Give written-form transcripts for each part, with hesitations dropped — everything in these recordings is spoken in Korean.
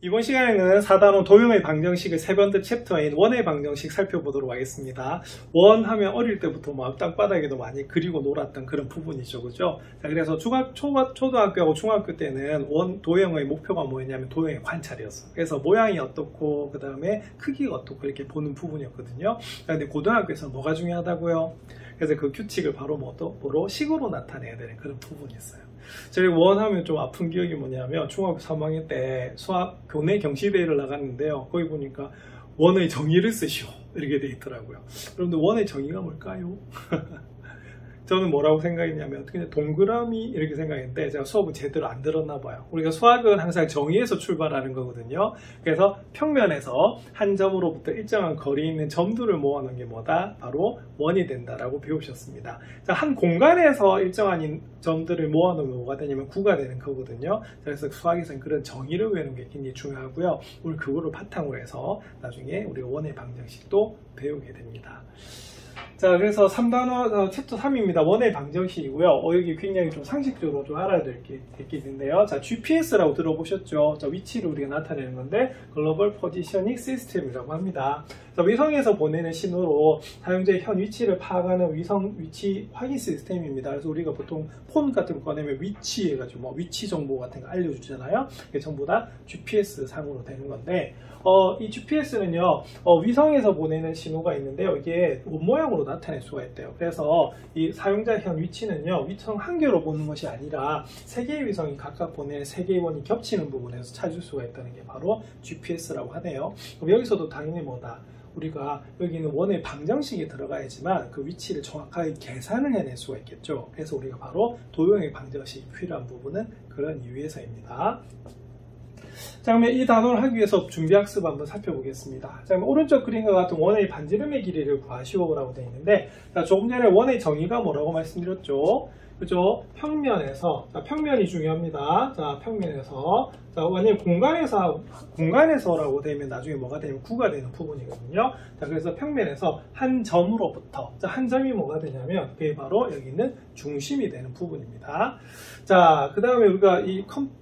이번 시간에는 4단원 도형의 방정식의 세 번째 챕터인 원의 방정식 살펴보도록 하겠습니다. 원 하면 어릴 때부터 막 땅바닥에도 많이 그리고 놀았던 그런 부분이죠. 그죠? 자, 그래서 초등학교하고 중학교 때는 원 도형의 목표가 뭐였냐면 도형의 관찰이었어. 그래서 모양이 어떻고 그 다음에 크기가 어떻고 이렇게 보는 부분이었거든요. 그런데 고등학교에서 뭐가 중요하다고요? 그래서 그 규칙을 바로 뭐로 식으로 나타내야 되는 그런 부분이 있어요. 저희 원 하면 좀 아픈 기억이 뭐냐면 중학교 3학년 때 수학 교내 경시대회를 나갔는데요. 거기 보니까 원의 정의를 쓰시오 이렇게 돼 있더라고요. 여러분들 원의 정의가 뭘까요? 저는 뭐라고 생각했냐면 그냥 동그라미 이렇게 생각했는데 제가 수업을 제대로 안 들었나 봐요. 우리가 수학은 항상 정의에서 출발하는 거거든요. 그래서 평면에서 한 점으로부터 일정한 거리에 있는 점들을 모아놓은 게 뭐다? 바로 원이 된다라고 배우셨습니다. 자, 한 공간에서 일정한 점들을 모아놓으면 뭐가 되냐면 구가 되는 거거든요. 그래서 수학에서는 그런 정의를 외우는 게 굉장히 중요하고요. 우리 그거를 바탕으로 해서 나중에 우리가 원의 방정식도 배우게 됩니다. 자, 그래서 3단원 챕터 3입니다. 원의 방정식이고요. 여기 굉장히 좀 상식적으로 좀 알아야 될 게 있는데요. 자, GPS라고 들어보셨죠? 자, 위치를 우리가 나타내는 건데 글로벌 포지셔닝 시스템이라고 합니다. 자, 위성에서 보내는 신호로 사용자의 현 위치를 파악하는 위성 위치 확인 시스템입니다. 그래서 우리가 보통 폰 같은 거 꺼내면 위치 해가지고 뭐 위치 정보 같은 거 알려주잖아요. 이게 전부 다 GPS 상으로 되는 건데 이 GPS는요 위성에서 보내는 신호가 있는데요. 이게 원 모양으로 나타낼 수가 있대요. 그래서 이 사용자 현 위치는요 위성 한 개로 보는 것이 아니라 세 개의 위성이 각각 보내는 세 개의 원이 겹치는 부분에서 찾을 수가 있다는 게 바로 GPS라고 하네요. 그럼 여기서도 당연히 뭐다? 우리가 여기는 원의 방정식이 들어가야지만 그 위치를 정확하게 계산을 해낼 수가 있겠죠. 그래서 우리가 바로 도형의 방정식이 필요한 부분은 그런 이유에서입니다. 자, 그러면 이 단원을 하기 위해서 준비 학습 한번 살펴보겠습니다. 자, 그럼 오른쪽 그림과 같은 원의 반지름의 길이를 구하시오라고 되어 있는데, 자, 조금 전에 원의 정의가 뭐라고 말씀드렸죠? 그죠? 평면에서, 자, 평면이 중요합니다. 자, 평면에서, 자, 만약에 공간에서라고 되면 나중에 뭐가 되면 구가 되는 부분이거든요. 자, 그래서 평면에서 한 점으로부터, 자, 한 점이 뭐가 되냐면, 그게 바로 여기 있는 중심이 되는 부분입니다. 자, 그 다음에 우리가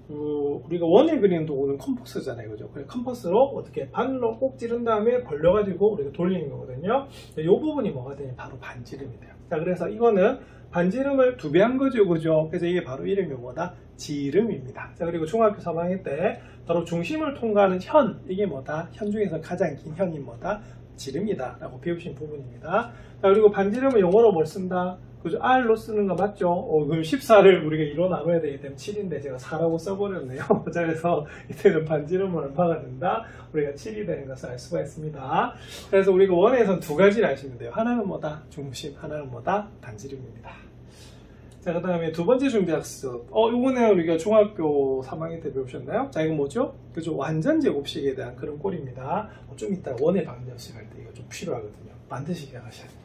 우리가 원을 그리는 도구는 컴퍼스잖아요. 그죠? 그래서 컴퍼스로 어떻게 바늘로 꼭 찌른 다음에 벌려가지고 우리가 돌리는 거거든요. 이 부분이 뭐가 되냐면 바로 반지름이 돼요. 자, 그래서 이거는 반지름을 2배 한 거죠. 그죠? 그래서 이게 바로 이름이 뭐다? 지름입니다. 자, 그리고 중학교 3학년 때 바로 중심을 통과하는 현, 이게 뭐다? 현 중에서 가장 긴 현이 뭐다? 지름이다 라고 배우신 부분입니다. 자, 그리고 반지름을 영어로 뭘 쓴다? 그죠? R로 쓰는 거 맞죠? 그럼 14를 우리가 2로 나눠야 되기 때문에 7인데 제가 4라고 써버렸네요. 자, 그래서 이때는 반지름은 얼마가 된다? 우리가 7이 되는 것을 알 수가 있습니다. 그래서 우리가 원에서는 두 가지를 아시면 돼요. 하나는 뭐다? 중심, 하나는 뭐다? 반지름입니다. 자, 그 다음에 두 번째 준비 학습. 요거는 우리가 중학교 3학년 때 배우셨나요? 자, 이건 뭐죠? 그죠? 완전 제곱식에 대한 그런 꼴입니다. 좀 이따 원의 방정식 할 때 이거 좀 필요하거든요. 반드시 기억하셔야 됩니다.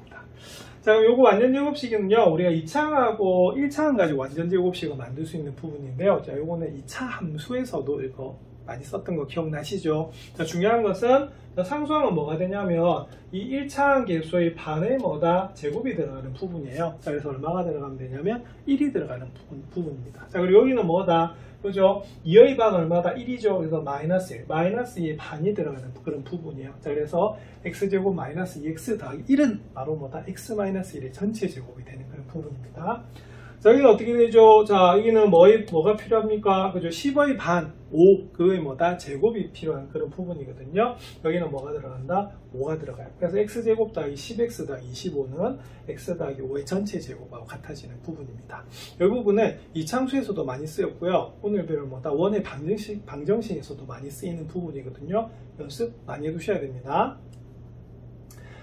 자, 그럼 요거 완전 제곱식은요, 우리가 2차항하고 1차항 가지고 완전 제곱식을 만들 수 있는 부분인데요. 자, 요거는 2차 함수에서도 이거 많이 썼던 거 기억나시죠? 자, 중요한 것은 상수항은 뭐가 되냐면 이 1차항 계수의 반의 뭐다? 제곱이 들어가는 부분이에요. 자, 그래서 얼마가 들어가면 되냐면 1이 들어가는 부분입니다. 자, 그리고 여기는 뭐다? 그죠? 2의 반 얼마다? 1이죠. 그래서 마이너스 1. 마이너스 2의 반이 들어가는 그런 부분이에요. 자, 그래서 x제곱 마이너스 2x 더하기 1은 바로 뭐다? x 마이너스 1의 전체 제곱이 되는 그런 부분입니다. 자, 여기는 어떻게 되죠? 자, 여기는 뭐가 필요합니까? 그죠? 10의 반, 5, 그의 뭐다? 제곱이 필요한 그런 부분이거든요. 여기는 뭐가 들어간다? 5가 들어가요. 그래서 x제곱 더하기 10x 더하기 25는 x 더하기 5의 전체 제곱하고 같아지는 부분입니다. 이 부분은 이차함수에서도 많이 쓰였고요. 오늘 배울 뭐다? 원의 방정식에서도 많이 쓰이는 부분이거든요. 연습 많이 해두셔야 됩니다.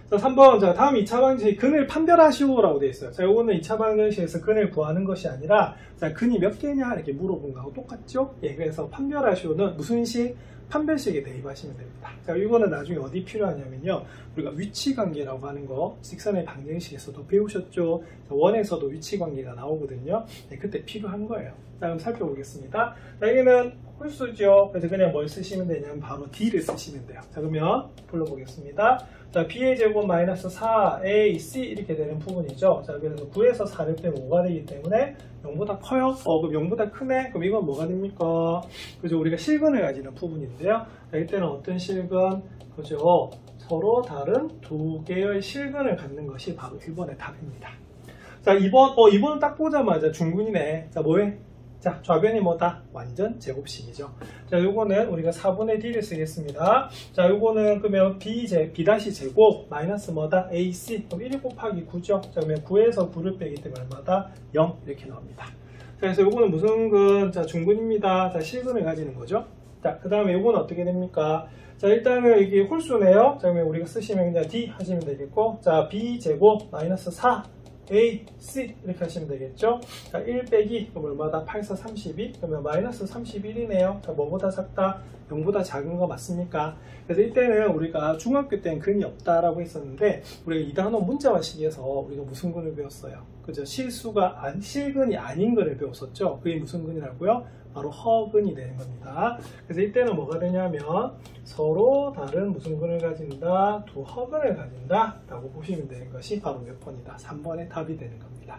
자, 3번. 자, 다음 2차 방정식 근을 판별하시오라고 되어 있어요. 자, 요거는 2차 방정식에서 근을 구하는 것이 아니라, 자, 근이 몇 개냐? 이렇게 물어본 거하고 똑같죠? 예, 그래서 판별하시오는 무슨 식? 판별식에 대입하시면 됩니다. 자, 이거는 나중에 어디 필요하냐면요. 우리가 위치관계라고 하는 거, 직선의 방정식에서도 배우셨죠? 자, 원에서도 위치관계가 나오거든요. 네, 그때 필요한 거예요. 자, 그럼 살펴보겠습니다. 자, 여기는 홀수죠. 그래서 그냥 뭘 쓰시면 되냐면 바로 D를 쓰시면 돼요. 자, 그러면 불러보겠습니다. 자, B의 제곱 마이너스 4AC 이렇게 되는 부분이죠. 자, 그래서 9에서 4를 빼면 5가 되기 때문에 0보다 커요? 그럼 0보다 크네? 그럼 이건 뭐가 됩니까? 그죠? 우리가 실근을 가지는 부분인데요. 자, 이때는 어떤 실근? 그죠? 서로 다른 두 개의 실근을 갖는 것이 바로 1번의 답입니다. 자, 2번은 딱 보자마자 중근이네. 자, 뭐해? 자, 좌변이 뭐다? 완전 제곱식이죠. 자, 요거는 우리가 4분의 D를 쓰겠습니다. 자, 요거는 그러면 B-제곱 마이너스 뭐다? AC. 그럼 1 곱하기 9죠. 자, 그러면 9에서 9를 빼기 때문에 얼마다? 0. 이렇게 나옵니다. 자, 그래서 요거는 무슨 근? 자, 중근입니다. 자, 실근을 가지는 거죠. 자, 그 다음에 요거는 어떻게 됩니까? 자, 일단은 이게 홀수네요. 자, 그러면 우리가 쓰시면 그냥 D 하시면 되겠고, 자, B제곱 마이너스 4. A, C 이렇게 하시면 되겠죠. 자, 1 빼기 그럼 얼마다? 8서 32 그러면 마이너스 31이네요. 자, 뭐보다 작다? 0보다 작은 거 맞습니까? 그래서 이때는 우리가 중학교 때는 근이 없다라고 했었는데 우리가 2단원 문자화식에서 우리가 무슨 근을 배웠어요? 그죠? 실근이 아닌 근을 배웠었죠. 그게 무슨 근이라고요? 바로 허근이 되는 겁니다. 그래서 이때는 뭐가 되냐면 서로 다른 무슨 근을 가진다? 두 허근을 가진다 라고 보시면 되는 것이 바로 몇 번이다? 3번의 답이 되는 겁니다.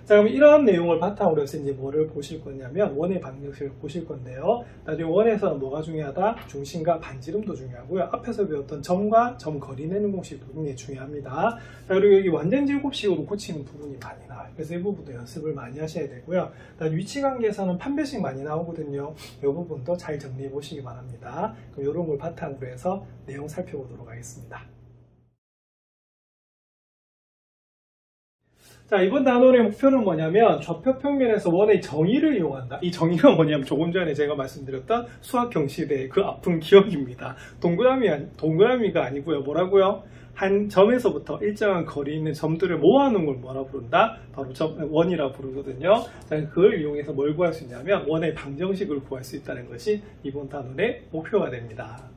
자, 그럼 이런 내용을 바탕으로 해서 이제 뭐를 보실 거냐면 원의 방정식을 보실 건데요. 나중에 원에서는 뭐가 중요하다? 중심과 반지름도 중요하고요. 앞에서 배웠던 점과 점 거리 내는 공식도 굉장히 중요합니다. 자, 그리고 여기 완전 제곱식으로 고치는 부분이 많이 나와요. 그래서 이 부분도 연습을 많이 하셔야 되고요. 위치관계에서는 판별식 많이 나오거든요. 이 부분도 잘 정리해 보시기 바랍니다. 그럼 이런 걸 바탕으로 해서 내용 살펴보도록 하겠습니다. 자, 이번 단원의 목표는 뭐냐면 좌표 평면에서 원의 정의를 이용한다. 이 정의가 뭐냐면 조금 전에 제가 말씀드렸던 수학 경시대의 그 아픈 기억입니다. 동그라미가 아니고요. 뭐라고요? 한 점에서부터 일정한 거리 있는 점들을 모아놓은 걸 뭐라 부른다? 바로 원이라 부르거든요. 자, 그걸 이용해서 뭘 구할 수 있냐면 원의 방정식을 구할 수 있다는 것이 이번 단원의 목표가 됩니다.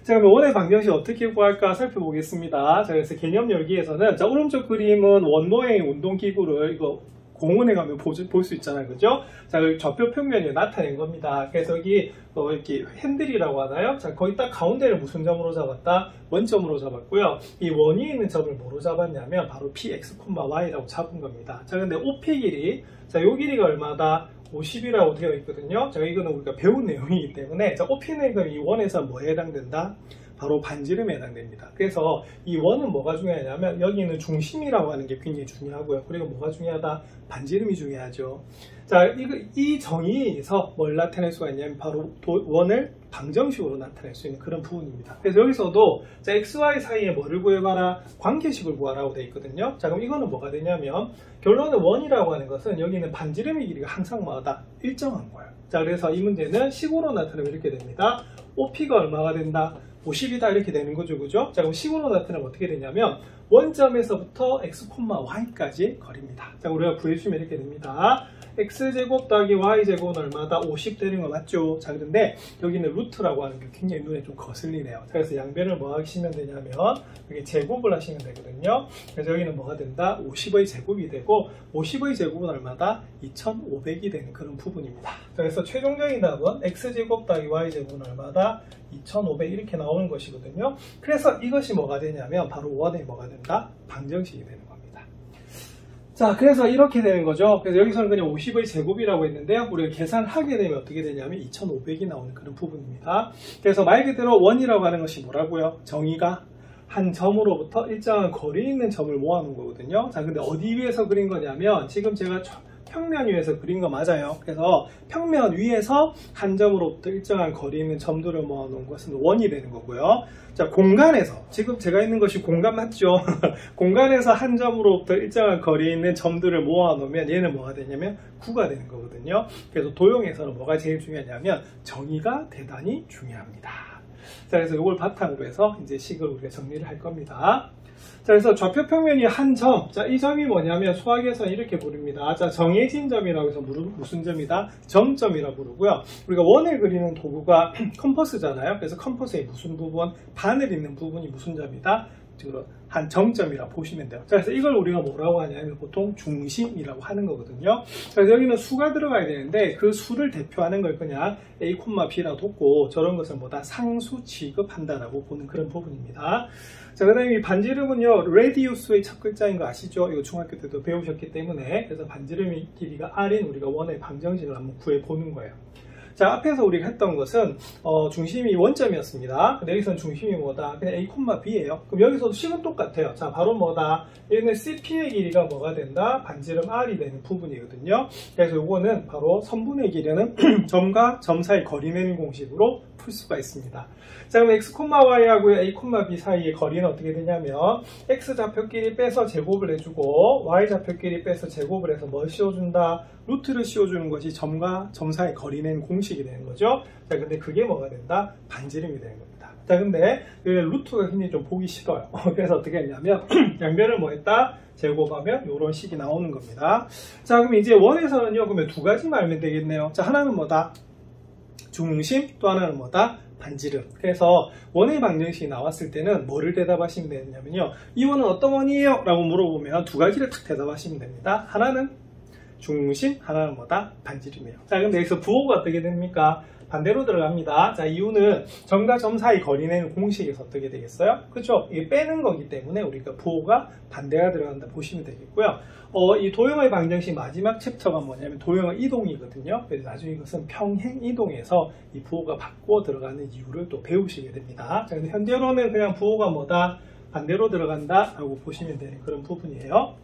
자, 그럼 원의 방정식 어떻게 구할까 살펴보겠습니다. 자, 그래서 개념 열기에서는 자, 오른쪽 그림은 원 모양의 운동기구를 이거 공원에 가면 볼 수 있잖아요. 그죠? 자, 좌표 평면이 나타낸 겁니다. 그래서 여기 이렇게 핸들이라고 하나요? 자, 거기 딱 가운데를 무슨 점으로 잡았다? 원점으로 잡았고요. 이 원이 있는 점을 뭐로 잡았냐면 바로 px, y라고 잡은 겁니다. 자, 근데 OP 길이, 자, 요 길이가 얼마다? 50이라고 되어 있거든요. 자, 이거는 우리가 배운 내용이기 때문에, 자, OP는 그럼 이 원에서 뭐에 해당된다? 바로 반지름에 해당됩니다. 그래서 이 원은 뭐가 중요하냐면 여기는 중심이라고 하는 게 굉장히 중요하고요. 그리고 뭐가 중요하다? 반지름이 중요하죠. 자, 이 정의에서 뭘 나타낼 수가 있냐면 바로 원을 방정식으로 나타낼 수 있는 그런 부분입니다. 그래서 여기서도 자, XY 사이에 뭐를 구해봐라? 관계식을 구하라고 되어 있거든요. 자, 그럼 이거는 뭐가 되냐면 결론은 원이라고 하는 것은 여기는 반지름의 길이가 항상 뭐하다? 일정한 거예요. 자, 그래서 이 문제는 식으로 나타내면 이렇게 됩니다. OP가 얼마가 된다? 50이다 이렇게 되는 거죠. 그죠? 자, 그럼 식으로 나타내면 어떻게 되냐면 원점에서부터 x, y까지 거리입니다. 자, 우리가 구해주면 이렇게 됩니다. x제곱 더하기 y제곱은 얼마다? 50 되는 거 맞죠? 자, 그런데 여기는 루트라고 하는 게 굉장히 눈에 좀 거슬리네요. 자, 그래서 양변을 뭐 하시면 되냐면 여기 제곱을 하시면 되거든요. 그래서 여기는 뭐가 된다? 50의 제곱이 되고 50의 제곱은 얼마다? 2500이 되는 그런 부분입니다. 자, 그래서 최종적인 답은 x제곱 더하기 y제곱은 얼마다? 2500 이렇게 나오는 것이거든요. 그래서 이것이 뭐가 되냐면 바로 원의 뭐가 된다? 방정식이 되는 겁니다. 자, 그래서 이렇게 되는 거죠. 그래서 여기서는 그냥 50의 제곱이라고 했는데요. 우리가 계산하게 되면 어떻게 되냐면 2500이 나오는 그런 부분입니다. 그래서 말 그대로 원이라고 하는 것이 뭐라고요? 정의가 한 점으로부터 일정한 거리 있는 점을 모아놓은 거거든요. 자, 근데 어디 위에서 그린 거냐면 지금 제가 평면 위에서 그린 거 맞아요. 그래서 평면 위에서 한 점으로부터 일정한 거리 있는 점들을 모아놓은 것은 원이 되는 거고요. 자, 공간에서 지금 제가 있는 것이 공간 맞죠? 공간에서 한 점으로부터 일정한 거리에 있는 점들을 모아놓으면 얘는 뭐가 되냐면 9가 되는 거거든요. 그래서 도형에서는 뭐가 제일 중요하냐면 정의가 대단히 중요합니다. 자, 그래서 이걸 바탕으로 해서 이제 식을 우리가 정리를 할 겁니다. 자, 그래서 좌표 평면이 한 점. 자, 이 점이 뭐냐면 수학에서는 이렇게 부릅니다. 자, 정해진 점이라고 해서 무슨 점이다? 점점이라고 부르고요. 우리가 원을 그리는 도구가 컴퍼스잖아요. 그래서 컴퍼스의 무슨 부분? 바늘 있는 부분이 무슨 점이다? 한 정점이라고 보시면 돼요. 자, 그래서 이걸 우리가 뭐라고 하냐면 보통 중심이라고 하는 거거든요. 그래서 여기는 수가 들어가야 되는데 그 수를 대표하는 걸 그냥 A, B라고 뒀고 저런 것을 뭐다 상수 취급한다라고 보는 그런 부분입니다. 자, 그 다음에 이 반지름은요, 레디우스의 첫 글자인 거 아시죠? 이거 중학교 때도 배우셨기 때문에. 그래서 반지름의 길이가 R인 우리가 원의 방정식을 한번 구해보는 거예요. 자, 앞에서 우리가 했던 것은 중심이 원점이었습니다. 근데 여기서는 중심이 뭐다? 그냥 A, B예요. 그럼 여기서도 식은 똑같아요. 자, 바로 뭐다? 여기는 CP의 길이가 뭐가 된다? 반지름 R이 되는 부분이거든요. 그래서 요거는 바로 선분의 길이는 점과 점 사이 거리내는 공식으로 풀 수가 있습니다. 자, 그럼 X, Y하고 A, B 사이의 거리는 어떻게 되냐면 X 좌표끼리 빼서 제곱을 해주고 Y 좌표끼리 빼서 제곱을 해서 뭘 씌워준다? 루트를 씌워주는 것이 점과 점 사이 거리낸 공식이 되는 거죠. 자, 근데 그게 뭐가 된다? 반지름이 되는 겁니다. 자, 근데 루트가 굉장히 좀 보기 싫어요. 그래서 어떻게 했냐면 양변을 뭐 했다? 제곱하면 이런 식이 나오는 겁니다. 자, 그럼 이제 원에서는요, 그러면 두 가지만 알면 되겠네요. 자, 하나는 뭐다? 중심, 또 하나는 뭐다? 반지름. 그래서 원의 방정식이 나왔을 때는 뭐를 대답하시면 되냐면요, 이 원은 어떤 원이에요? 라고 물어보면 두 가지를 딱 대답하시면 됩니다. 하나는 중심, 하나는 뭐다? 반지름이에요. 자, 그럼 여기서 부호가 어떻게 됩니까? 반대로 들어갑니다. 자, 이유는 점과 점 사이 거리내는 공식에서 어떻게 되겠어요? 그렇죠? 이게 빼는 거기 때문에 우리가 부호가 반대가 들어간다 보시면 되겠고요. 이 도형의 방정식 마지막 챕터가 뭐냐면 도형의 이동이거든요. 그래서 나중에 이것은 평행 이동에서 이 부호가 바꾸어 들어가는 이유를 또 배우시게 됩니다. 자, 근데 현재로는 그냥 부호가 뭐다? 반대로 들어간다 라고 보시면 되는 그런 부분이에요.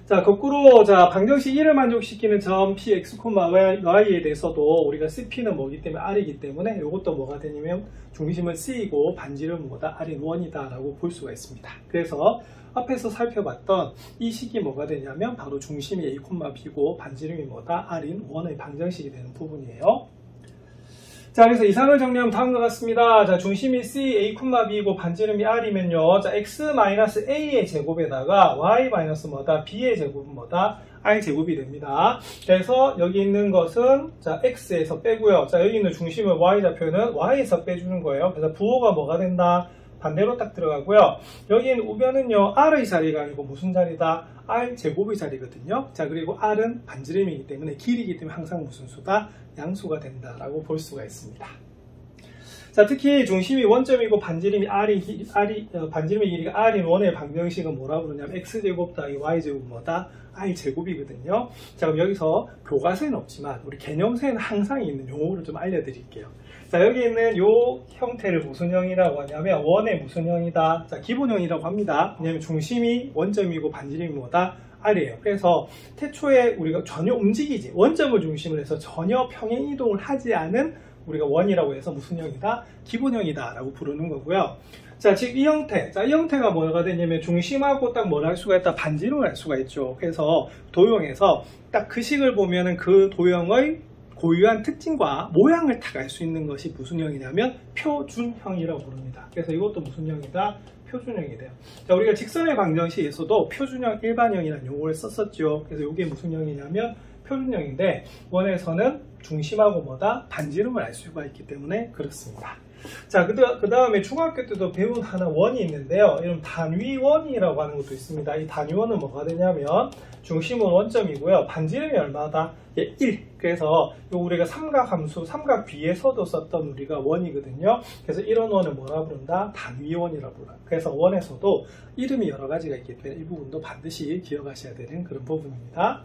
자, 거꾸로, 자, 방정식 1을 만족시키는 점 P, X, Y에 대해서도 우리가 CP는 뭐기 때문에 R이기 때문에 이것도 뭐가 되냐면 중심은 C이고 반지름은 뭐다? R인 1이다 라고 볼 수가 있습니다. 그래서 앞에서 살펴봤던 이 식이 뭐가 되냐면 바로 중심이 A, B고 반지름이 뭐다? R인 1의 방정식이 되는 부분이에요. 자, 그래서 이상을 정리하면 다음과 같습니다. 자, 중심이 C, A, B이고 반지름이 R이면요. 자, X-A의 제곱에다가 Y- 뭐다? B의 제곱은 뭐다? R 제곱이 됩니다. 그래서 여기 있는 것은 자, X에서 빼고요. 자, 여기 있는 중심을 Y 좌표는 Y에서 빼주는 거예요. 그래서 부호가 뭐가 된다? 반대로 딱 들어가고요. 여기 있는 우변은요, R의 자리가 아니고 무슨 자리다? R 제곱의 자리거든요. 자, 그리고 R은 반지름이기 때문에 길이기 때문에 항상 무슨 수다? 양수가 된다라고 볼 수가 있습니다. 자, 특히 중심이 원점이고 반지름이 반지름의 길이가 R인 원의 방정식은 뭐라고 그러냐면 X제곱 더하기 Y제곱 뭐다? R제곱이거든요. 자, 그럼 여기서 교과서에는 없지만 우리 개념서에는 항상 있는 용어를 좀 알려드릴게요. 자, 여기 있는 요 형태를 무슨 형이라고 하냐면 원의 무슨 형이다? 자, 기본형이라고 합니다. 왜냐면 중심이 원점이고 반지름이 뭐다? R이에요. 그래서 태초에 우리가 전혀 움직이지, 원점을 중심으로 해서 전혀 평행 이동을 하지 않은 우리가 원이라고 해서 무슨 형이다? 기본형이다 라고 부르는 거고요. 자, 즉 이 형태, 자, 이 형태가 뭐가 되냐면 중심하고 딱 뭘 할 수가 있다? 반지름을 할 수가 있죠. 그래서 도형에서 딱 그 식을 보면은 그 도형의 고유한 특징과 모양을 딱 알 수 있는 것이 무슨 형이냐면 표준형이라고 부릅니다. 그래서 이것도 무슨 형이다? 표준형이 돼요. 자, 우리가 직선의 방정식에서도 표준형, 일반형이라는 용어를 썼었죠. 그래서 이게 무슨 형이냐면 표준형인데 원에서는 중심하고 뭐다? 반지름을 알 수가 있기 때문에 그렇습니다. 자, 그 다음에 중학교 때도 배운 하나 원이 있는데요. 이런 단위원이라고 하는 것도 있습니다. 이 단위원은 뭐가 되냐면 중심은 원점이고요. 반지름이 얼마다? 1. 그래서 우리가 삼각함수, 삼각비에서도 썼던 우리가 원이거든요. 그래서 이런 원을 뭐라 부른다? 단위원이라고 불러요. 그래서 원에서도 이름이 여러 가지가 있기 때문에 이 부분도 반드시 기억하셔야 되는 그런 부분입니다.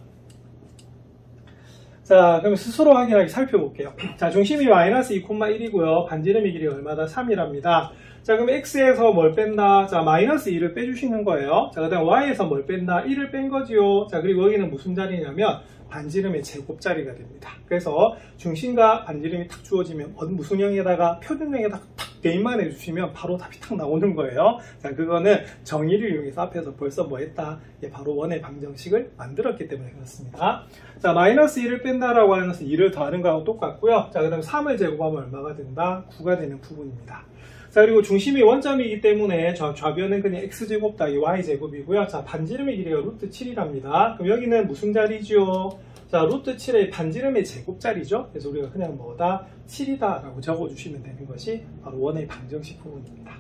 자, 그럼 스스로 확인하기 살펴볼게요. 자, 중심이 마이너스 2,1이고요. 반지름의 길이가 얼마다? 3이랍니다. 자, 그럼 X에서 뭘 뺀다? 자, 마이너스 2를 빼주시는 거예요. 자, 그 다음 Y에서 뭘 뺀다? 1을 뺀 거지요. 자, 그리고 여기는 무슨 자리냐면 반지름의 제곱자리가 됩니다. 그래서 중심과 반지름이 탁 주어지면 무슨 형에다가 표준형에다가 탁 대입만 해주시면 바로 답이 탁 나오는 거예요. 자, 그거는 정의를 이용해서 앞에서 벌써 뭐 했다? 예, 바로 원의 방정식을 만들었기 때문에 그렇습니다. 자, 마이너스 1을 뺀다라고 하는 것은 2를 더하는 거하고 똑같고요. 자, 그 다음 3을 제곱하면 얼마가 된다? 9가 되는 부분입니다. 자, 그리고 중심이 원점이기 때문에 좌변은 그냥 X제곱 더하기 Y제곱이고요. 자, 반지름의 길이가 루트 7이랍니다. 그럼 여기는 무슨 자리죠? 자, 루트 7의 반지름의 제곱자리죠. 그래서 우리가 그냥 뭐다? 7이다 라고 적어주시면 되는 것이 바로 원의 방정식 부분입니다.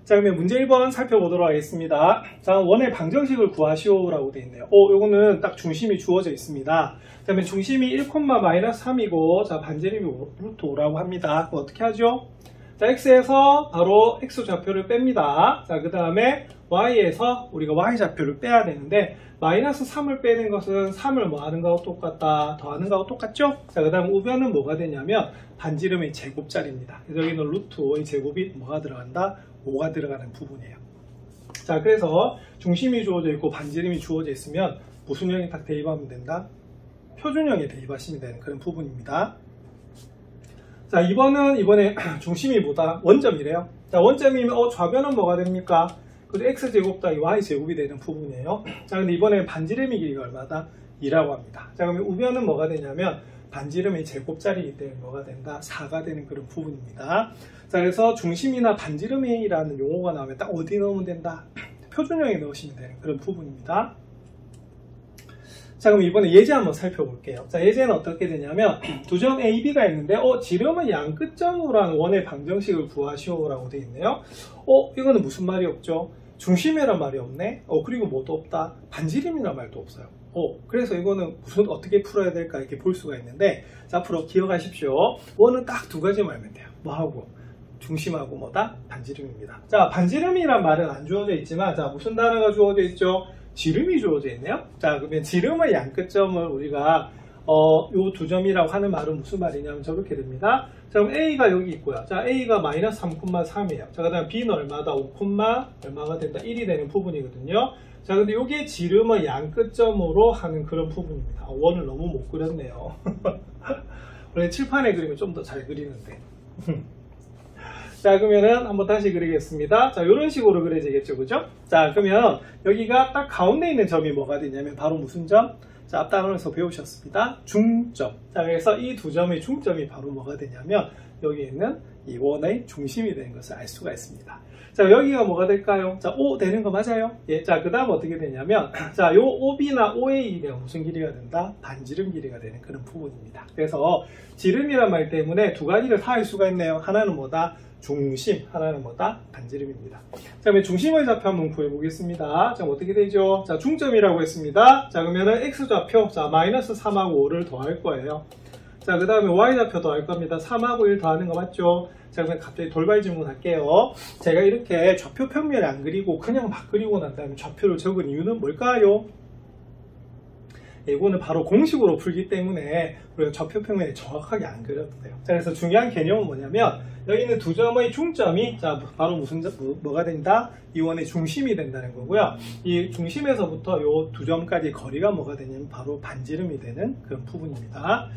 자, 그러면 문제 1번 살펴보도록 하겠습니다. 자, 원의 방정식을 구하시오라고 되어 있네요. 요거는 딱 중심이 주어져 있습니다. 그 다음에 중심이 1,-3이고, 자, 반지름이 루트 5라고 합니다. 어떻게 하죠? 자, x에서 바로 x좌표를 뺍니다. 자, 그 다음에 y에서 우리가 y좌표를 빼야 되는데, 마이너스 3을 빼는 것은 3을 뭐 하는 거하고 똑같다, 더하는 거하고 똑같죠? 자, 그 다음 우변은 뭐가 되냐면 반지름의 제곱자리입니다. 그래서 여기는 루트 5의 제곱이 뭐가 들어간다? 5가 들어가는 부분이에요. 자, 그래서 중심이 주어져 있고 반지름이 주어져 있으면 무슨 형에 딱 대입하면 된다? 표준형에 대입하시면 되는 그런 부분입니다. 자, 2번은 이번에 중심이 뭐다? 원점이래요. 자, 원점이면 좌변은 뭐가 됩니까? 그래서 x제곱 더하기 y제곱이 되는 부분이에요. 자, 근데 이번에 반지름의 길이가 얼마다? 2라고 합니다. 자, 그러면 우변은 뭐가 되냐면 반지름의 제곱자리이기 때문에 뭐가 된다? 4가 되는 그런 부분입니다. 자, 그래서 중심이나 반지름이라는 용어가 나오면 딱 어디 넣으면 된다? 표준형에 넣으시면 되는 그런 부분입니다. 자, 그럼 이번에 예제 한번 살펴볼게요. 자, 예제는 어떻게 되냐면 두 점 A, B가 있는데 지름은 양 끝점으로 하는 원의 방정식을 구하시오라고 되어 있네요. 이거는 무슨 말이 없죠? 중심이란 말이 없네. 그리고 뭐도 없다? 반지름이란 말도 없어요. 그래서 이거는 무슨 어떻게 풀어야 될까 이렇게 볼 수가 있는데, 자, 앞으로 기억하십시오. 원은 딱 두 가지만 알면 돼요. 뭐하고? 중심하고 뭐다? 반지름입니다. 자, 반지름이란 말은 안 주어져 있지만, 자, 무슨 단어가 주어져 있죠? 지름이 주어져 있네요. 자, 그러면 지름의 양 끝점을 우리가 요 두 점이라고 하는 말은 무슨 말이냐면 저렇게 됩니다. 자, 그럼 A가 여기 있고요. 자, A가 마이너스 3,3이에요. 자, 그 다음 B는 얼마다? 5, 얼마가 된다? 1이 되는 부분이거든요. 자, 근데 요게 지름의 양 끝점으로 하는 그런 부분입니다. 원을 너무 못 그렸네요. 원래 칠판에 그리면 좀 더 잘 그리는데. 자, 그러면은 한번 다시 그리겠습니다. 자, 이런 식으로 그려지겠죠, 그죠? 자, 그러면 여기가 딱 가운데 있는 점이 뭐가 되냐면 바로 무슨 점? 자, 앞 단원에서 배우셨습니다. 중점. 자, 그래서 이 두 점의 중점이 바로 뭐가 되냐면 여기 있는 이 원의 중심이 되는 것을 알 수가 있습니다. 자, 여기가 뭐가 될까요? 자, O 되는 거 맞아요? 예, 자, 그 다음 어떻게 되냐면 자, 요 OB나 OA가 무슨 길이가 된다? 반지름 길이가 되는 그런 부분입니다. 그래서 지름이란 말 때문에 두 가지를 다 할 수가 있네요. 하나는 뭐다? 중심, 하나는 뭐다? 반지름입니다. 자, 그러면 중심의 좌표 한번 구해보겠습니다. 자, 어떻게 되죠? 자, 중점이라고 했습니다. 자, 그러면은 x좌표, 자, 마이너스 3하고 5를 더할 거예요. 자, 그 다음에 y좌표 더할 겁니다. 3하고 1 더하는 거 맞죠? 자, 그러면 갑자기 돌발 질문 할게요. 제가 이렇게 좌표 평면을 안 그리고 그냥 막 그리고 난 다음에 좌표를 적은 이유는 뭘까요? 이거는 바로 공식으로 풀기 때문에 우리가 좌표 평면에 정확하게 안 그려도 돼요. 자, 그래서 중요한 개념은 뭐냐면 여기 있는 두 점의 중점이 자, 바로 무슨 뭐가 된다? 이 원의 중심이 된다는 거고요. 이 중심에서부터 이 두 점까지 거리가 뭐가 되냐면 바로 반지름이 되는 그런 부분입니다.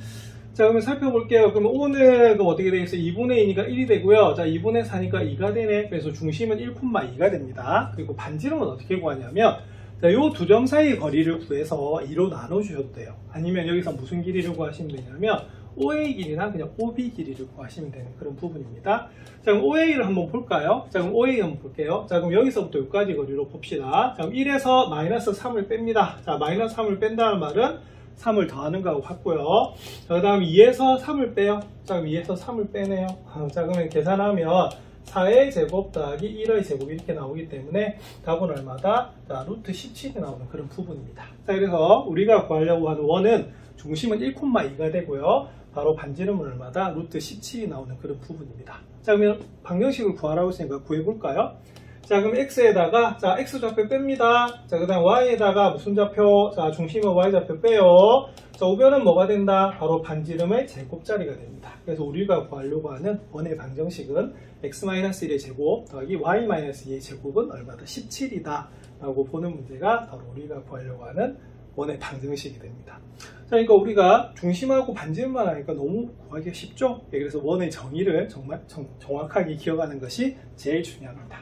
자, 그러면 살펴볼게요. 그러면 오늘 어떻게 되겠어요? 2분의 2니까 1이 되고요. 자, 2분의 4니까 2가 되네. 그래서 중심은 1,2가 됩니다. 그리고 반지름은 어떻게 구하냐면 자, 요 두 점 사이의 거리를 구해서 2로 나눠주셔도 돼요. 아니면 여기서 무슨 길이를 구하시면 되냐면 OA 길이나 그냥 OB 길이를 구하시면 되는 그런 부분입니다. 자, 그럼 OA를 한번 볼까요? 자, 그럼 OA 한번 볼게요. 자, 그럼 여기서부터 여기까지 거리로 봅시다. 자, 그럼 1에서 마이너스 3을 뺍니다. 자, 마이너스 3을 뺀다는 말은 3을 더하는 거하고 같고요. 자, 그 다음 2에서 3을 빼요. 자, 그럼 2에서 3을 빼네요. 자, 그러면 계산하면 4의 제곱 더하기 1의 제곱이 이렇게 나오기 때문에 답은 얼마다? 자, 루트 17이 나오는 그런 부분입니다. 자, 그래서 우리가 구하려고 하는 원은 중심은 1,2가 되고요. 바로 반지름은 얼마다? 루트 17이 나오는 그런 부분입니다. 자, 그러면 방정식을 구하라고 했으니까 구해볼까요? 자, 그럼 x에다가 자, x좌표 뺍니다. 자, 그 다음 y에다가 무슨 좌표? 자, 중심은 y좌표 빼요. 자, 우변은 뭐가 된다? 바로 반지름의 제곱자리가 됩니다. 그래서 우리가 구하려고 하는 원의 방정식은 x-1의 제곱 더하기 y-2의 제곱은 얼마다? 17이다 라고 보는 문제가 바로 우리가 구하려고 하는 원의 방정식이 됩니다. 자, 그러니까 우리가 중심하고 반지름만 하니까 너무 구하기가 쉽죠? 예, 그래서 원의 정의를 정말 정확하게 기억하는 것이 제일 중요합니다.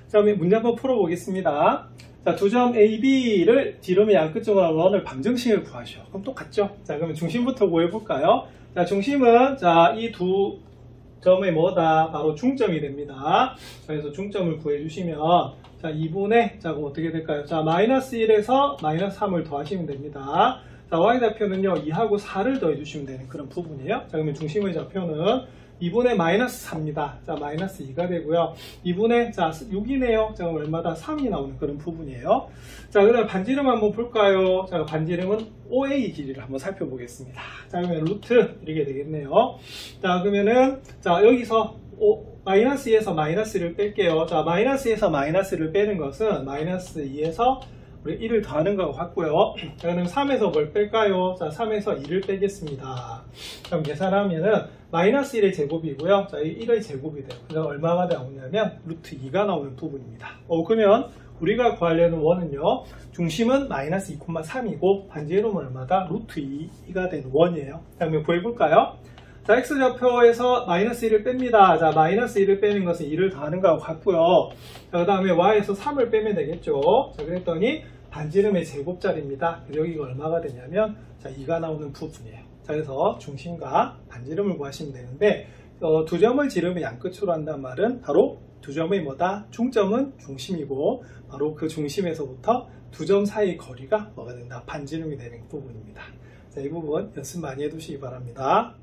자, 그럼 문제 한번 풀어보겠습니다. 자, 두 점 A, B를 지름의 양 끝쪽으로 하는 원을 방정식을 구하시오. 그럼 똑같죠? 자, 그러면 중심부터 구해볼까요? 자, 중심은 자, 이 두 점의 뭐다? 바로 중점이 됩니다. 그래서 중점을 구해주시면 자, 2분의 자, 그럼 어떻게 될까요? 자, 마이너스 1에서 마이너스 3을 더하시면 됩니다. 자, y좌표는요 2하고 4를 더해주시면 되는 그런 부분이에요. 자, 그러면 중심의 좌표는 2분의 마이너스 4입니다. 자, 마이너스 2가 되고요. 2분의, 자, 6이네요. 자, 얼마다 3이 나오는 그런 부분이에요. 자, 그 다음 반지름 한번 볼까요? 자, 반지름은 OA 길이를 한번 살펴보겠습니다. 자, 그러면 루트, 이렇게 되겠네요. 자, 그러면은, 자, 여기서 마이너스 2에서 마이너스를 뺄게요. 자, 마이너스 2에서 마이너스를 빼는 것은 마이너스 2에서 우리 1을 더하는 거하고 같고요. 자, 그럼 3에서 뭘 뺄까요? 자, 3에서 2를 빼겠습니다. 그럼 계산하면은 마이너스 1의 제곱이고요. 자, 이 1의 제곱이 돼요. 그래서 얼마가 나오냐면 루트 2가 나오는 부분입니다. 그러면 우리가 구하려는 원은요. 중심은 마이너스 2,3이고 반지름은 얼마다? 루트 2가 되는 원이에요. 자, 그러면 구해볼까요? 자, x좌표에서 마이너스 1을 뺍니다. 자, 마이너스 1을 빼는 것은 2를 더하는 거하고 같고요. 자, 그 다음에 y에서 3을 빼면 되겠죠. 자, 그랬더니 반지름의 제곱자리입니다. 여기가 얼마가 되냐면, 자, 2가 나오는 부분이에요. 자, 그래서 중심과 반지름을 구하시면 되는데, 두 점을 지름의 양끝으로 한다는 말은 바로 두 점의 뭐다? 중점은 중심이고, 바로 그 중심에서부터 두 점 사이의 거리가 뭐가 된다? 반지름이 되는 부분입니다. 자, 이 부분 연습 많이 해두시기 바랍니다.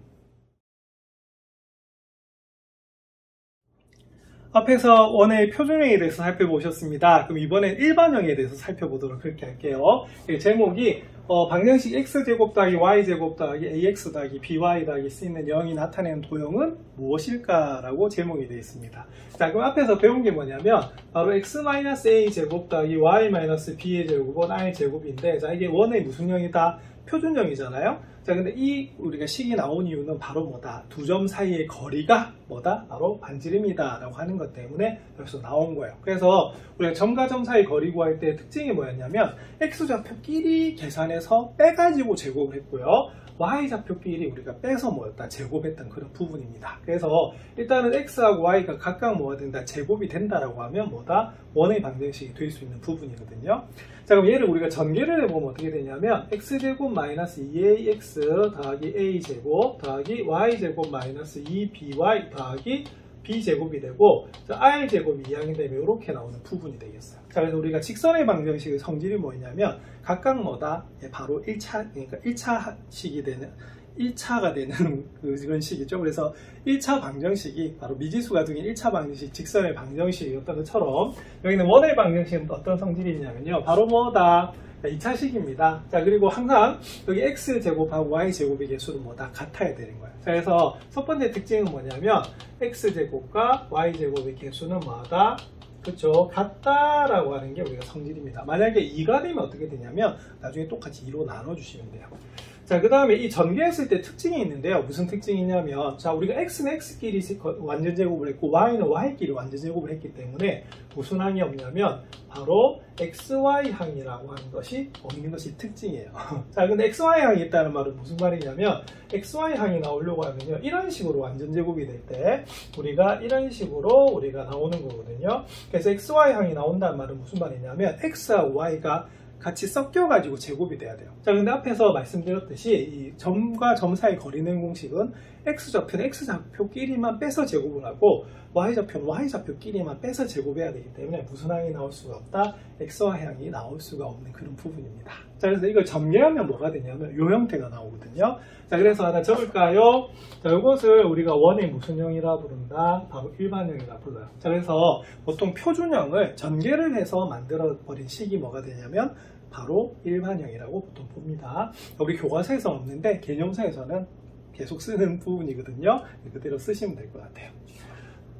앞에서 원의 표준형에 대해서 살펴보셨습니다. 그럼 이번엔 일반형에 대해서 살펴보도록 그렇게 할게요. 제목이 방정식 x제곱 더하기 y제곱 더하기 ax 더하기 by 더하기 c는 0이 나타내는 도형은 무엇일까? 라고 제목이 되어 있습니다. 자, 그럼 앞에서 배운 게 뭐냐면 바로 x-a제곱 더하기 y-b의 제곱은 i제곱인데, 자, 이게 원의 무슨 형이다? 표준형이잖아요. 자, 근데 이 우리가 식이 나온 이유는 바로 뭐다? 두 점 사이의 거리가 뭐다? 바로 반지름이다 라고 하는 것 때문에 여기서 나온 거예요. 그래서 우리가 점과 점 사이 거리 구할 때 특징이 뭐였냐면 x좌표끼리 계산해서 빼가지고 제곱을 했고요. y좌표끼리 우리가 빼서 뭐였다? 제곱했던 그런 부분입니다. 그래서 일단은 x하고 y가 각각 뭐가 된다? 제곱이 된다라고 하면 뭐다? 원의 방정식이 될 수 있는 부분이거든요. 자, 그럼 얘를 우리가 전개를 해보면 어떻게 되냐면 x제곱 마이너스 2ax 더하기 a제곱 더하기 y제곱 마이너스 2by 더하기 b제곱이 되고, 자, r제곱이 2항이 되면 이렇게 나오는 부분이 되겠어요. 자, 그래서 우리가 직선의 방정식의 성질이 뭐냐면 각각 뭐다? 바로 1차, 그러니까 1차식이 되는 1차가 되는 그런 식이죠. 그래서 1차 방정식이 바로 미지수가 등인 1차 방정식, 직선의 방정식이었던 것처럼 여기는 원의 방정식은 어떤 성질이 있냐면요. 바로 뭐다? 2차식입니다. 자, 그리고 항상 여기 x제곱하고 y제곱의 개수는 뭐다? 같아야 되는 거예요. 자, 그래서 첫 번째 특징은 뭐냐면 x제곱과 y제곱의 개수는 뭐다? 그쵸? 같다라고 하는 게 우리가 성질입니다. 만약에 2가 되면 어떻게 되냐면 나중에 똑같이 2로 나눠주시면 돼요. 자, 그 다음에 이 전개했을 때 특징이 있는데요. 무슨 특징이냐면, 자, 우리가 x는 x끼리 완전 제곱을 했고 y는 y끼리 완전 제곱을 했기 때문에 무슨 항이 없냐면 바로 xy항이라고 하는 것이 없는 것이 특징이에요. 자, 근데 xy항이 있다는 말은 무슨 말이냐면 xy항이 나오려고 하면요, 이런 식으로 완전 제곱이 될 때 우리가 이런 식으로 우리가 나오는 거거든요. 그래서 xy항이 나온다는 말은 무슨 말이냐면 x하고 y가 같이 섞여가지고 제곱이 돼야 돼요. 자, 근데 앞에서 말씀드렸듯이 이 점과 점 사이 거리는 공식은 x좌표는 x좌표끼리만 빼서 제곱을 하고 y좌표는 y좌표끼리만 빼서 제곱해야 되기 때문에 무슨 항이 나올 수가 없다? xy항이 나올 수가 없는 그런 부분입니다. 자, 그래서 이걸 전개하면 뭐가 되냐면 이 형태가 나오거든요. 자, 그래서 하나 적을까요? 자, 이것을 우리가 원의 무슨 형이라 부른다? 바로 일반형이라 불러요. 자, 그래서 보통 표준형을 전개를 해서 만들어버린 식이 뭐가 되냐면 바로 일반형이라고 보통 봅니다. 우리 교과서에서는 없는데 개념서에서는 계속 쓰는 부분이거든요. 그대로 쓰시면 될 것 같아요.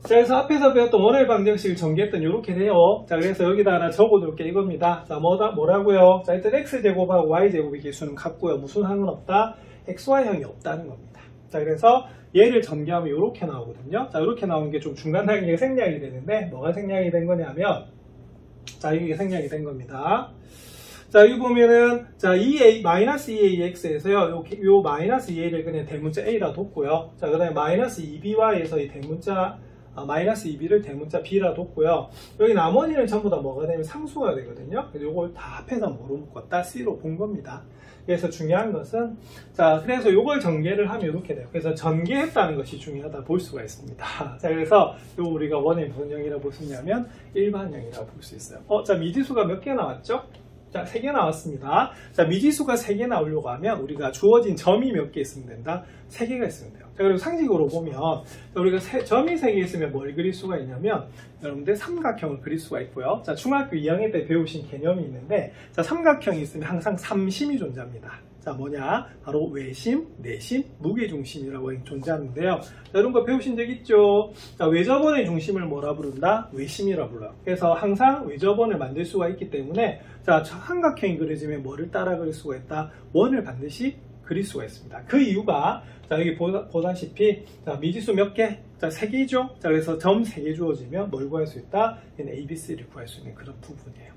자, 그래서 앞에서 배웠던 원의 방정식을 전개했던 이렇게 돼요. 자, 그래서 여기다 하나 적어둘게 이겁니다. 자, 뭐라고요? 자, 일단 x제곱하고 y제곱의 개수는 같고요. 무슨 항은 없다? xy항이 없다는 겁니다. 자, 그래서 얘를 전개하면 이렇게 나오거든요. 자, 이렇게 나오는 게 좀 중간 단계가 생략이 되는데 뭐가 생략이 된 거냐면, 자, 이게 생략이 된 겁니다. 자, 여기 보면은, 자, 마이너스 2ax에서요, 요 마이너스 2a를 그냥 대문자 a라 뒀고요. 자, 그 다음에 마이너스 2by에서 이 대문자, 마이너스 2b를 대문자 b라 뒀고요. 여기 나머지는 전부 다 뭐가 되면 상수가 되거든요. 그래서 요걸 다 합해서 뭐로 묶었다? c로 본 겁니다. 그래서 중요한 것은, 자, 그래서 요걸 전개를 하면 이렇게 돼요. 그래서 전개했다는 것이 중요하다 볼 수가 있습니다. 자, 그래서 요 우리가 원의 무슨 형이라고 볼 수 있냐면 일반형이라고 볼 수 있어요. 자, 미지수가 몇 개 나왔죠? 자, 3개 나왔습니다. 자, 미지수가 3개 나오려고 하면 우리가 주어진 점이 몇 개 있으면 된다? 3개가 있으면 돼요. 자, 그리고 상식으로 보면 우리가 점이 3개 있으면 뭘 그릴 수가 있냐면 여러분들 삼각형을 그릴 수가 있고요. 자, 중학교 2학년 때 배우신 개념이 있는데 자, 삼각형이 있으면 항상 삼심이 존재합니다. 자, 뭐냐? 바로 외심, 내심, 무게중심이라고 존재하는데요. 자, 이런 거 배우신 적 있죠? 자, 외접원의 중심을 뭐라 부른다? 외심이라 불러요. 그래서 항상 외접원을 만들 수가 있기 때문에 자, 삼각형이 그려지면 뭐를 따라 그릴 수가 있다? 원을 반드시 그릴 수가 있습니다. 그 이유가 자, 여기 보다시피 자, 미지수 몇 개? 자, 3개죠? 자, 그래서 점 3개 주어지면 뭘 구할 수 있다? 얘는 A, B, C를 구할 수 있는 그런 부분이에요.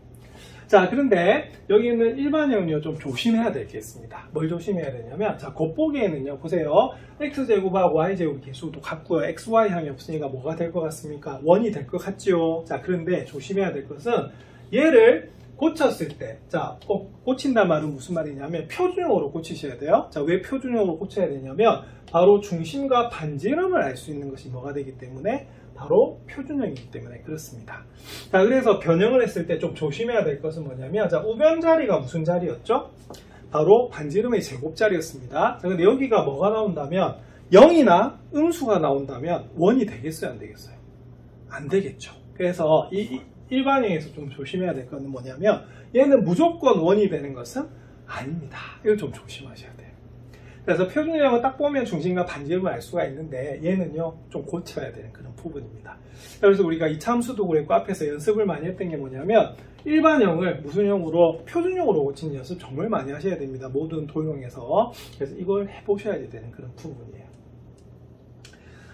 자, 그런데 여기는 일반형은요 좀 조심해야 될 게 있습니다. 뭘 조심해야 되냐면 자, 겉보기에는요 보세요. x제곱하고 y제곱 개수도 같고요. xy항이 없으니까 뭐가 될 것 같습니까? 원이 될 것 같죠. 자, 그런데 조심해야 될 것은 얘를 고쳤을 때, 자, 고친단 말은 무슨 말이냐면 표준형으로 고치셔야 돼요. 자, 왜 표준형으로 고쳐야 되냐면 바로 중심과 반지름을 알 수 있는 것이 뭐가 되기 때문에 바로 표준형이기 때문에 그렇습니다. 자, 그래서 변형을 했을 때 좀 조심해야 될 것은 뭐냐면 자, 우변 자리가 무슨 자리였죠? 바로 반지름의 제곱자리였습니다. 자, 근데 여기가 뭐가 나온다면 0이나 음수가 나온다면 원이 되겠어요? 안 되겠어요? 안 되겠죠. 그래서 이 일반형에서 좀 조심해야 될 것은 뭐냐면 얘는 무조건 원이 되는 것은 아닙니다. 이거 좀 조심하셔야 돼요. 그래서 표준형은 딱 보면 중심과 반지름을 알 수가 있는데 얘는요 좀 고쳐야 되는 그런 부분입니다. 그래서 우리가 이차함수도 그랬고 앞에서 연습을 많이 했던 게 뭐냐면 일반형을 무슨 형으로 표준형으로 고치는 연습 정말 많이 하셔야 됩니다. 모든 도형에서. 그래서 이걸 해보셔야 되는 그런 부분이에요.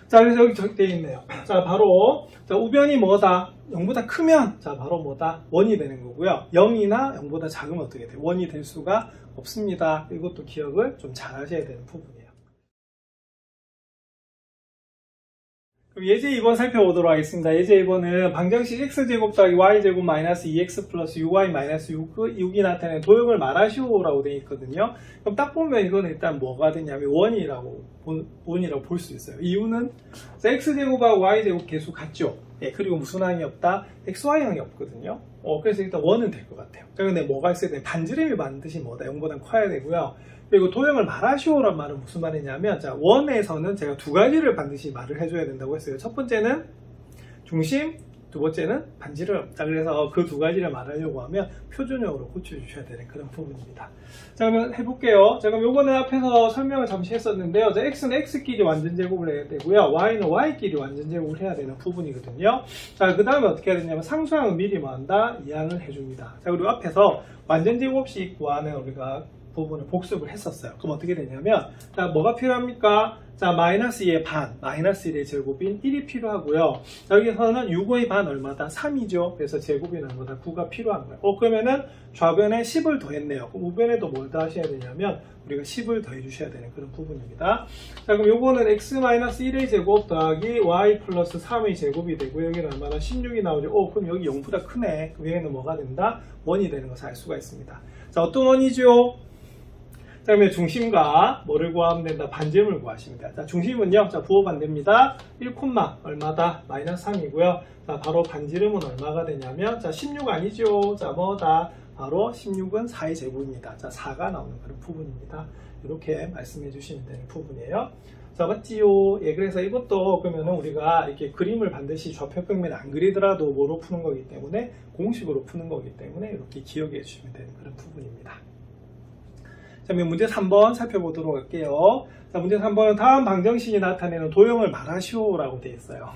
자, 그래서 여기 적되어 있네요. 자, 바로 자, 우변이 뭐다? 0보다 크면 자, 바로 뭐다? 원이 되는 거고요. 0이나 0보다 작으면 어떻게 돼요? 원이 될 수가 없습니다. 이것도 기억을 좀 잘 하셔야 되는 부분이에요. 그럼 예제 2번 살펴보도록 하겠습니다. 예제 2번은 방정식 x제곱 더하기 y제곱 마이너스 2x 플러스 6y 마이너스 6이 나타내는 도형을 말하시오라고 되어 있거든요. 그럼 딱 보면 이건 일단 뭐가 되냐면 원이라고 볼 수 있어요. 이유는 x제곱하고 y제곱 계수 같죠. 예, 그리고 무슨 항이 없다? xy항이 없거든요. 그래서 일단 원은 될 것 같아요. 자, 근데 뭐가 있어야 돼? 반지름이 반드시 뭐다? 0보다 커야 되고요. 그리고 도형을 말하시오란 말은 무슨 말이냐면 자, 원에서는 제가 두 가지를 반드시 말을 해줘야 된다고 했어요. 첫 번째는 중심, 두 번째는 반지름. 자, 그래서 그 두 가지를 말하려고 하면 표준형으로 고쳐주셔야 되는 그런 부분입니다. 자, 그러면 해볼게요. 자, 그럼 요거는 앞에서 설명을 잠시 했었는데요. 자, x는 x끼리 완전 제곱을 해야 되고요. y는 y끼리 완전 제곱을 해야 되는 부분이거든요. 자, 그 다음에 어떻게 해야 되냐면 상수항은 미리 뭐 한다? 이항을 해줍니다. 자, 그리고 앞에서 완전 제곱식 구하는 우리가 부분을 복습을 했었어요. 그럼 어떻게 되냐면 자, 뭐가 필요합니까? 자, 마이너스 2의 반, 마이너스 1의 제곱인 1이 필요하고요. 자, 여기서는 6의 반 얼마다? 3이죠. 그래서 제곱이 얼마다? 9가 필요한 거예요. 그러면은 좌변에 10을 더했네요. 그럼 우변에도 뭘 더하셔야 되냐면 우리가 10을 더해 주셔야 되는 그런 부분입니다. 자, 그럼 요거는 x-1의 제곱 더하기 y 플러스 3의 제곱이 되고 여기는 얼마나? 16이 나오죠. 그럼 여기 0보다 크네. 그럼 여기는 뭐가 된다? 원이 되는 것을 알 수가 있습니다. 자, 어떤 원이죠? 자, 그러면 중심과 뭐를 구하면 된다? 반지름을 구하십니다. 자, 중심은요, 자, 부호 반대입니다. 1, 얼마다? 마이너스 3이고요. 자, 바로 반지름은 얼마가 되냐면, 자, 16 아니죠? 자, 뭐다? 바로 16은 4의 제곱입니다. 자, 4가 나오는 그런 부분입니다. 이렇게 말씀해 주시면 되는 부분이에요. 자, 맞지요? 예, 그래서 이것도 그러면은 우리가 이렇게 그림을 반드시 좌표평면에 안 그리더라도 뭐로 푸는 거기 때문에, 공식으로 푸는 거기 때문에 이렇게 기억해 주시면 되는 그런 부분입니다. 자, 그럼 문제 3번 살펴보도록 할게요. 자, 문제 3번은 다음 방정식이 나타내는 도형을 말하시오라고 되어 있어요.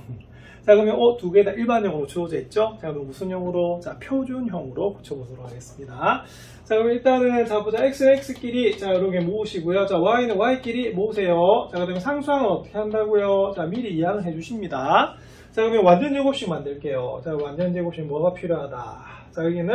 자, 그러면 두 개 다 일반형으로 주어져 있죠? 자, 그럼 무슨 형으로? 자, 표준형으로 고쳐보도록 하겠습니다. 자, 그럼 일단은 자, 보자. x는 x끼리 자, 이렇게 모으시고요. 자, y는 y끼리 모으세요. 자, 그다음에 상수항은 어떻게 한다고요? 자, 미리 이항을 해주십니다. 자, 그러면 완전 제곱식 만들게요. 자, 완전 제곱식 뭐가 필요하다? 자, 여기는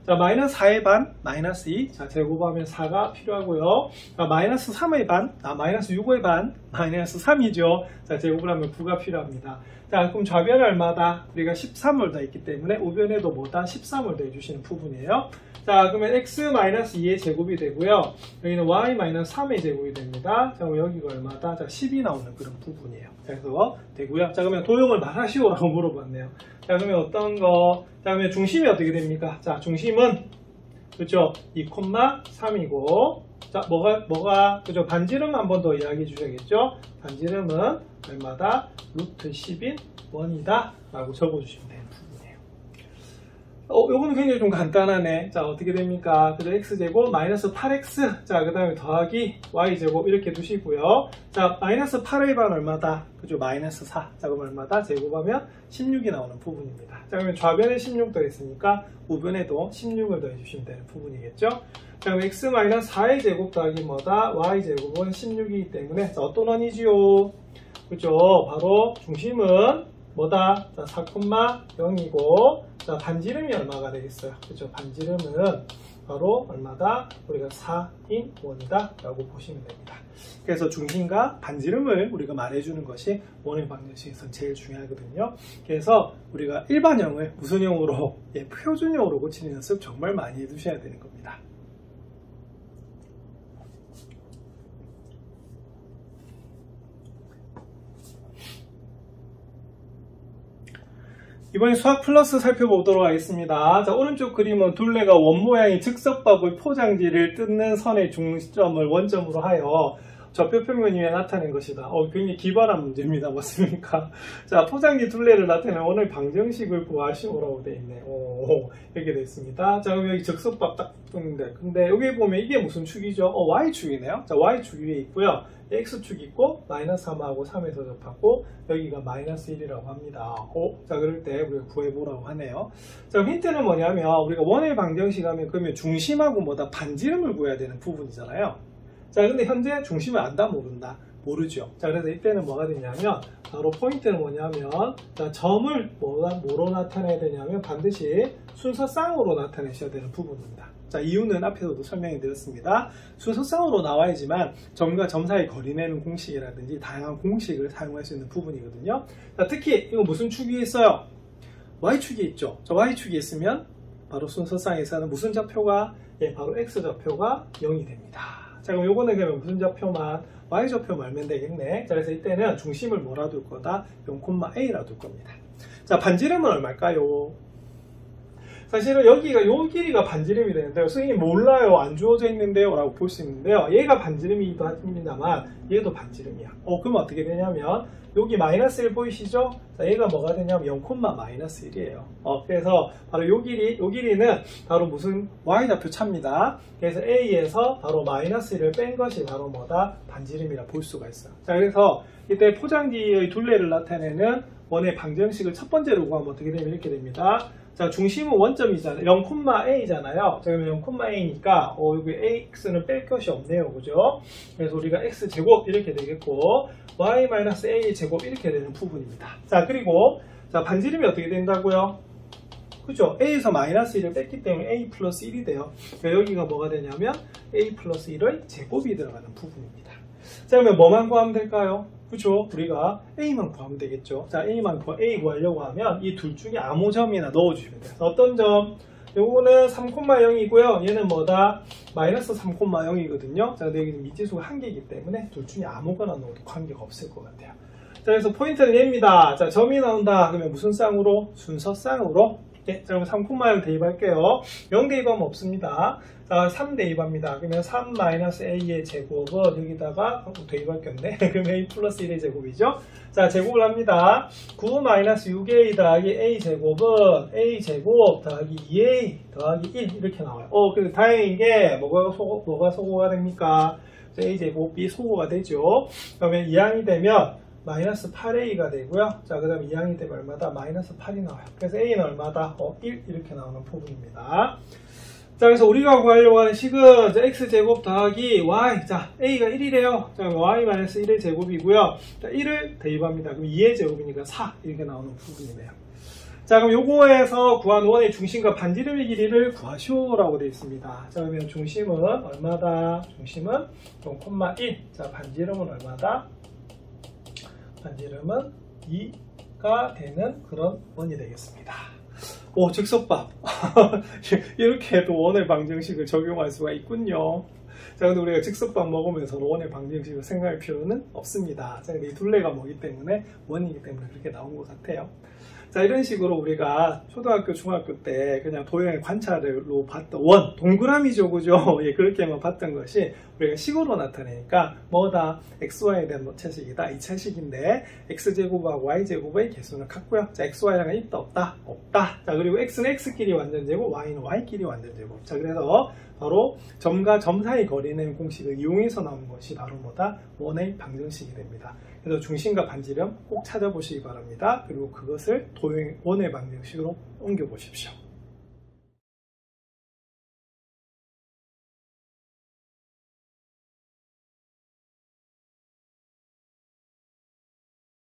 자, 마이너스 4의 반, 마이너스 2. 자, 제곱하면 4가 필요하고요. 자, 마이너스 3의 반, 마이너스 6의 반, 마이너스 3이죠. 자, 제곱을 하면 9가 필요합니다. 자, 그럼 좌변은 얼마다? 우리가 13을 더했기 때문에 우변에도 뭐다? 13을 더해주시는 부분이에요. 자, 그러면 x-2의 제곱이 되고요. 여기는 y-3의 제곱이 됩니다. 자, 그럼 여기가 얼마다? 자, 10이 나오는 그런 부분이에요. 자, 그래서 되고요. 자, 그러면 도형을 말하시오라고 물어봤네요. 자, 그러면 어떤 거? 자, 그러면 중심이 어떻게 됩니까? 자, 중심은 그죠? 2,3이고 자 뭐가 그죠? 반지름 한 번 더 이야기해 주셔야겠죠? 반지름은 얼마다? 루트 10인 1이다 라고 적어주시면 되는 부분이에요. 요거는 굉장히 좀 간단하네. 자 어떻게 됩니까? 그죠? x제곱 마이너스 8x 자 그 다음에 더하기 y제곱 이렇게 두시고요. 자 마이너스 8의 반 얼마다? 그죠? 마이너스 4. 자 그럼 얼마다? 제곱하면 16이 나오는 부분입니다. 자 그러면 좌변에 16 더했으니까 우변에도 16을 더해주시면 되는 부분이겠죠? 자 그럼 x-4의 제곱 더하기 뭐다? y제곱은 16이기 때문에 자 어떤 원이지요? 그죠? 바로 중심은 뭐다? 자 4,0이고 자 반지름이 얼마가 되겠어요? 그죠? 반지름은 바로 얼마다? 우리가 4인 1이다 라고 보시면 됩니다. 그래서 중심과 반지름을 우리가 말해주는 것이 원의 방정식에서 제일 중요하거든요. 그래서 우리가 일반형을 무슨 형으로? 예, 표준형으로 고치는 연습 정말 많이 해두셔야 되는 겁니다. 이번에 수학 플러스 살펴보도록 하겠습니다. 자, 오른쪽 그림은 둘레가 원 모양의 즉석밥의 포장지를 뜯는 선의 중점을 원점으로 하여 좌표평면 위에 나타낸 것이다. 굉장히 기발한 문제입니다. 맞습니까? 자, 포장지 둘레를 나타내는 원의 방정식을 구하시오라고 되어 있네. 이렇게 되어 있습니다. 자, 그럼 여기 즉석밥 딱 뜯는데, 근데 여기 보면 이게 무슨 축이죠? Y축이네요. 자, Y축 위에 있고요. X축 있고, 마이너스 3하고 3에서 접하고, 여기가 마이너스 1이라고 합니다. 자, 그럴 때 우리가 구해보라고 하네요. 자, 힌트는 뭐냐면, 우리가 원의 방정식 하면 그러면 중심하고 뭐다? 반지름을 구해야 되는 부분이잖아요. 자, 근데 현재 중심을 안다, 모른다? 모르죠. 자, 그래서 이때는 뭐가 되냐면, 바로 포인트는 뭐냐면, 자, 점을 뭐로 나타내야 되냐면, 반드시 순서쌍으로 나타내셔야 되는 부분입니다. 자, 이유는 앞에서도 설명해 드렸습니다. 순서쌍으로 나와야지만 점과 점 사이 거리 내는 공식이라든지 다양한 공식을 사용할 수 있는 부분이거든요. 자, 특히 이거 무슨 축이 있어요? Y축이 있죠. 저 Y축이 있으면 바로 순서쌍에서는 무슨 좌표가? 예, 바로 X좌표가 0이 됩니다. 자, 그럼 요거는 그러면 무슨 좌표만? Y좌표 말면 되겠네. 자, 그래서 이때는 중심을 뭐라 둘 거다? 0,A라 둘 겁니다. 자, 반지름은 얼마일까요? 사실은 여기가 요 길이가 반지름이 되는데요. 선생님 몰라요. 안 주어져 있는데요. 라고 볼 수 있는데요. 얘가 반지름이기도 합니다만 얘도 반지름이야. 그럼 어떻게 되냐면 여기 마이너스 1 보이시죠? 자, 얘가 뭐가 되냐면 0,-1이에요. 그래서 바로 요 길이는 바로 무슨 Y좌표 차입니다. 그래서 A에서 바로 마이너스 1을 뺀 것이 바로 뭐다? 반지름이라 볼 수가 있어요. 자, 그래서 이때 포장지의 둘레를 나타내는 원의 방정식을 첫 번째로 구하면 어떻게 되면 이렇게 됩니다. 자, 중심은 원점이잖아요. 0,A잖아요. 자, 그러면 0,A니까, 여기 AX는 뺄 것이 없네요. 그죠? 그래서 우리가 X제곱 이렇게 되겠고, Y-A 제곱 이렇게 되는 부분입니다. 자, 그리고, 자, 반지름이 어떻게 된다고요? 그죠? A에서 마이너스 1을 뺐기 때문에 A 플러스 1이 돼요. 그러니까 여기가 뭐가 되냐면, A 플러스 1의 제곱이 들어가는 부분입니다. 자, 그러면 뭐만 구하면 될까요? 그쵸? 우리가 A만 구하면 되겠죠. 자, A 구하려고 하면 이 둘 중에 아무 점이나 넣어주시면 돼요. 어떤 점? 요거는 3,0이고요. 얘는 뭐다? 마이너스 3,0이거든요. 자, 근데 여기는 미지수가 한 개이기 때문에 둘 중에 아무거나 넣어도 관계가 없을 것 같아요. 자, 그래서 포인트는 얘입니다. 자, 점이 나온다. 그러면 무슨 쌍으로? 순서쌍으로. 자, 그럼 3,0을 대입할게요. 0 대입하면 없습니다. 자, 3 대입합니다. 그러면 3-A의 제곱은 여기다가 대입할 게 없네. 그럼 A 플러스 1의 제곱이죠. 자, 제곱을 합니다. 9-6A 더하기 A 제곱은 A 제곱 더하기 2A 더하기 1 이렇게 나와요. 그래서 다행인 게 뭐가 소거가 됩니까? A 제곱이 소거가 되죠. 그러면 2항이 되면 마이너스 8A가 되고요. 자, 그 다음에 2항이 되면 얼마다? 마이너스 8이 나와요. 그래서 A는 얼마다? 1 이렇게 나오는 부분입니다. 자, 그래서 우리가 구하려고 하는 식은 X제곱 더하기 Y. 자, A가 1이래요. 자, Y-1의 제곱이고요. 자, 1을 대입합니다. 그럼 2의 제곱이니까 4 이렇게 나오는 부분이네요. 자, 그럼 요거에서 구한 원의 중심과 반지름의 길이를 구하시오라고 되어 있습니다. 자, 그러면 중심은 얼마다? 중심은 0,1. 자, 반지름은 얼마다? 반지름은 2가 되는 그런 원이 되겠습니다. 즉석밥. 이렇게 해도 원의 방정식을 적용할 수가 있군요. 자, 근데 우리가 즉석밥 먹으면서 원의 방정식을 생각할 필요는 없습니다. 자, 근데 이 둘레가 뭐기 때문에 원이기 때문에 그렇게 나온 것 같아요. 자, 이런 식으로 우리가 초등학교, 중학교 때 그냥 도형의 관찰로 봤던 원, 동그라미죠, 그죠? 예, 그렇게만 봤던 것이 우리가 식으로 나타내니까 뭐다? xy에 대한 채식이다. 이 채식인데 x제곱하고 y제곱의 개수는 같고요. 자, xy랑 있다, 없다? 없다. 자, 그리고 x는 x끼리 완전제곱, y는 y끼리 완전제곱. 자, 그래서 바로 점과 점 사이 거리는 공식을 이용해서 나온 것이 바로 뭐다? 원의 방정식이 됩니다. 그래서 중심과 반지름 꼭 찾아보시기 바랍니다. 그리고 그것을 원의 방정식으로 옮겨 보십시오.